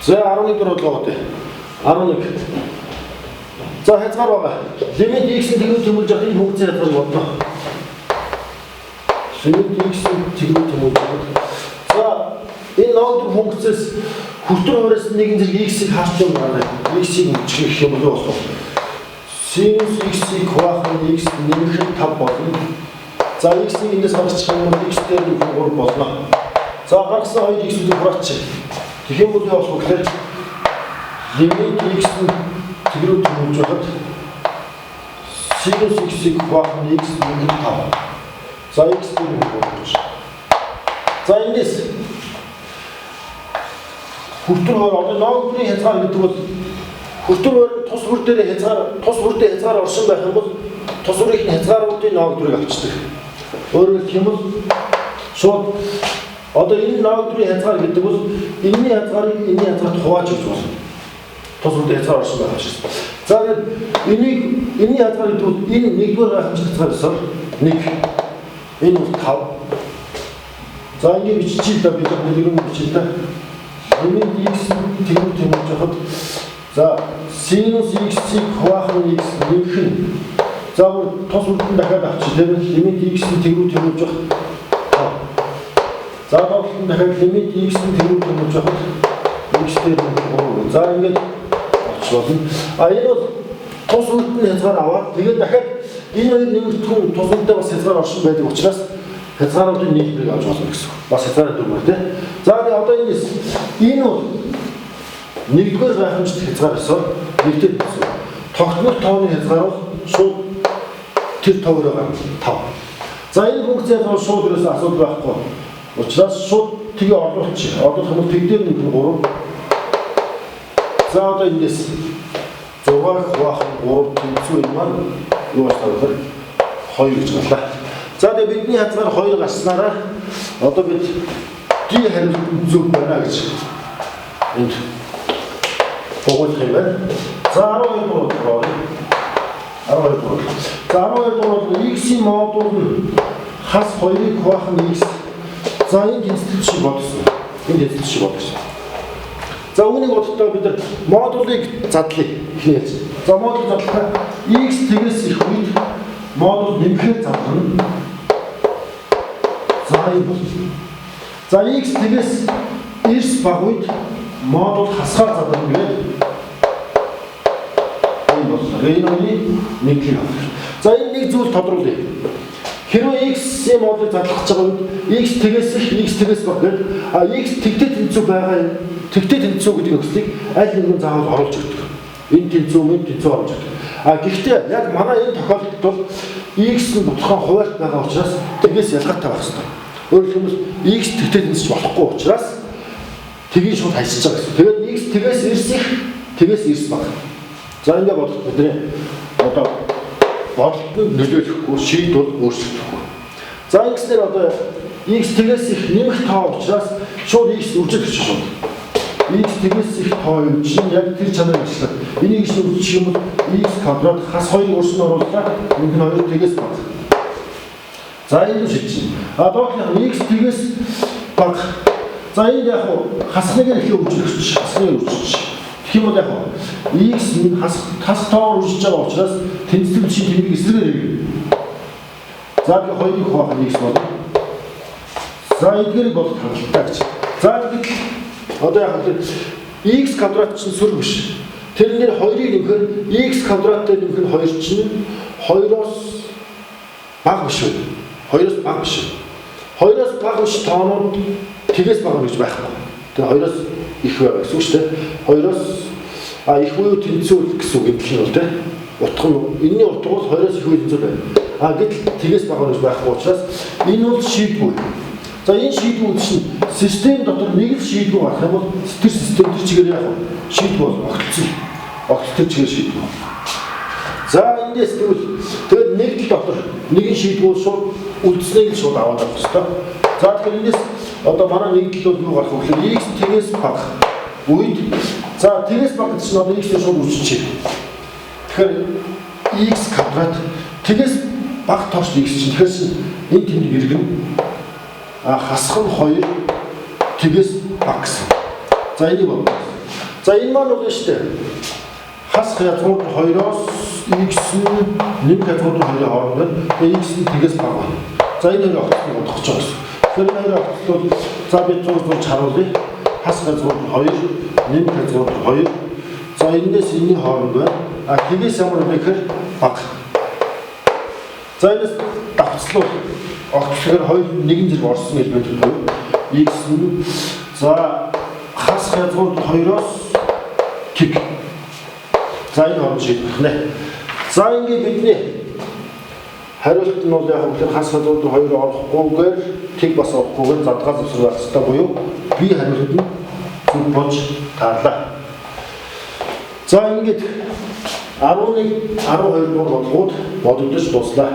За 11 бодлого дээ. 11. За хязгаар байгаа. Лимит x-ийн тэгвэл тэмүүлж явах энэ функцийн хязгаарыг бодно. Лимит x-ийн тэгвэл тэмүүлж явах. За энэ ноодор функцээс хүртэр хураас нэгэн зэрэг x-ийг хаач юм байна. X-ийг чих юм болов уу? Синус x-ийг хуваах x нэмэх 5 болно. За x-ийг эндээс гаргачих юм бол x дээр 3 болно. За гаргасан 2 x-ийг хураач. Тэгэх юм бол юу болох вэ гэхээр лимит x-ийн тэгрүү тэмүүлж байхад синус x-ийг хуваах x нэмэх 5. За x дээр 3 болж. За эндээс хүртэр хойр одоо ноогдрын хязгаар гэдэг бол хүртэр хойр тус бүр дээр хязгаар оршин байх юм бол тус бүрийн хязгааруудын ноогдрыг авчдаг. Өөрөөр хэлбэл шууд одоо энэ ноогдрын хязгаар гэдэг бол энэний хязгаарыг энэний хязгаарт хувааж өгч болно. Тус бүрийн хязгаар оршин байх учраас. За энэний хязгаар гэдэг бол энэ нэгдүгээр гайхамшигт хязгаараас 1 энэ бол 5. За ингэ бичиж та бид нэлгэн бичиж та лимит x тэгвэл тэмүүлж байхад за синус x-ийг хуваах нь x нэмэх нь за тус бүрдэн дахиад авчих тийм лимит x-ийг тэгвэл тэмүүлж байхад за доолн дахиад лимит x-ийг тэгвэл тэмүүлж байхад x дээр 3 за ингээд авч болно. А энэ бол тус бүрдэн хязгаар аваад тэгээд дахиад энэ хоёр нэмэгдэхүүн тус бүрдээ бас хязгаар оршин байдаг учраас хязгааруудын нийлбэрийг авч болно гэсэн. Бас хязгаарын дүрмээр тийм. За одоо энэ бол нэгдүгээр гайхамшигт хязгаараас нэгдээд байна. Тогтмол тооны хязгаар бол шууд тэр товроо гарна 5. За энэ функцээр бол шууд ерөөсөө асуудал байхгүй. Учраас шууд тгээ орлуулчих. Орлуулах юм бол тэг дээр нэг 3. За одоо эндээс 6 хуваах 3 тэнцүү юм маань юу болов 2 гэж байна. За тэгээ бидний хязгаар 2 гарснараа одоо бид D хариулт зөв байна гэж энд богдох юм байна. За 12 бодлого. 12 бодлого. За 12 бодлого x-ийн модуль нь хас 2-ыг хуваах нь x. За энэ тэнцвэр шиг бодсон. Энэ тэнцвэр шиг бодсон. За үүнийг бодохдоо бид нар модулыг задлая гэж. За модуль задлахаа x тэгээс их үед модуль нэмэхээр задлана. За энэ бол. За x тэгээс эрс баг үед модуль хасгаар задлана гэдэг. Энэ бол Рейноны нэгдлийг авах. За энэ нэг зүйл тодруулъя. Хэрвээ x-ийн модулыг задлах гэж байгаа үед x тэгээс их x тэгээс баг гэдэг. А x тэгтэй тэнцүү байгаа юм. Тэгтэй тэнцүү гэдэг нөхцөлийг аль нэгэн заавал оруулж өгдөг. Энэ тэнцүү оруулж өгдөг. А гэхдээ яг манай энэ тохиолдолд бол x нь тодорхой хуваарт байгаа учраас тэгээс ялгаатай байх хэрэгтэй. Өөрөөр хэлбэл x тэгтэй тэнцэж болохгүй учраас тгийг шууд хайчиж байгаа гэсэн. Тэгээд x тэгээс эрс их тэгээс эрс баг. За ингэ бодох бидний одоо бодлогыг нөлөөлөхгүй шийдвэр өөрчлөхгүй. За x-нэр одоо x тэгээс их нэмэх тоо учраас шууд x үржих гэж шууд. X тэгээс их тоо юм чинь яг тэр чанар ажиллаа. Энийг ч үржих юм бол x квадрат хас 2-ыг өрсөн оруулаад нэг нь 2 тэгээс баг. За энэ шийдэж. А доохны x тэгээс баг. За энэ яг хасныгээр их үржих хасны үржих. Тэгэх юм бол яг x нь хас тоо үржиж байгаа учраас тэнцвэр шиг тэмдэг эсрэгээр ирнэ. За би 2-ыг хуваах x бол. За эдгээрийг бодох хангалттай гэж. За тэгэхээр одоо яг x квадрат чинь сүр биш. Тэрнээр 2-ыг нэмэхээр x квадраттай нэмэх нь 2 чинь 2-оос бага биш үү? 2-оос бага биш. 2-оос бага биш тоонууд тэгээс бага гэж байхгүй. Тэгээ 2-оос их байгаа гэсэн үг шүү дээ. 2-оос их буюу тэнцүү гэсэн үг юм бол тийм. Утга нь энэний утга бол 2-оос их буюу тэнцүү байна. Гэтэл тэгээс бага гэж байхгүй учраас энэ бол шийдвэр. За энэ шийдвэр чинь систем дотор нэг л шийдвэр гарах юм бол тэр систем төр чигээр яах вэ? Шийдвэр бол огцсон. Огцтой чигээр шийдвэр. За эндээс тэгээд нэг л дотор нэгэн шийдвэр шууд үлдсэнийг л шууд аваад авах хэрэгтэй. За тэгэхээр эндээс одоо манай нэг л бол юу гарах вэ гэхээр x тэгээс бага үед за тэгээс бага гэж чинь одоо x-тэй шууд үржиж. Тэгэхээр x квадрат тэгээс бага тооч x чинь тэгэхээр энэ тэмдэг иргэн хасах нь 2 тэгээс баг гэсэн. За энийг бодъё. За энэ маань бол шүү дээ. Хас хязгуур 2-оос x нь нэмэх хязгуур 2-ын хооронд x нь тэгээс бага байна. За энэ хоёр огтлыг бодох гэж байна. Тэр хоёр огтлол за бид зурж харуулъя. Хас хязгуур 2, нэмэх хязгуур 2. За энэс энэний хооронд байна. А тэгээс ямар нэхэр бага. За энэс давцлуул огтлохоор хоёр нэгэн зэрэг орсон гэж боддог. X нь за хас хязгуур 2-оос тэг. За энэ хооронд шийдэх нэ. За ингээд бидний хариулт нь бол яг тэр хас хязгуур 2 орохгүйгээр тэг бас орохгүйгээр задгаа завсар байх хэрэгтэй буюу би хариулт нь зөв болж таарлаа. За ингээд 11 12 дугаар бодлогууд бодогдож дуслаа.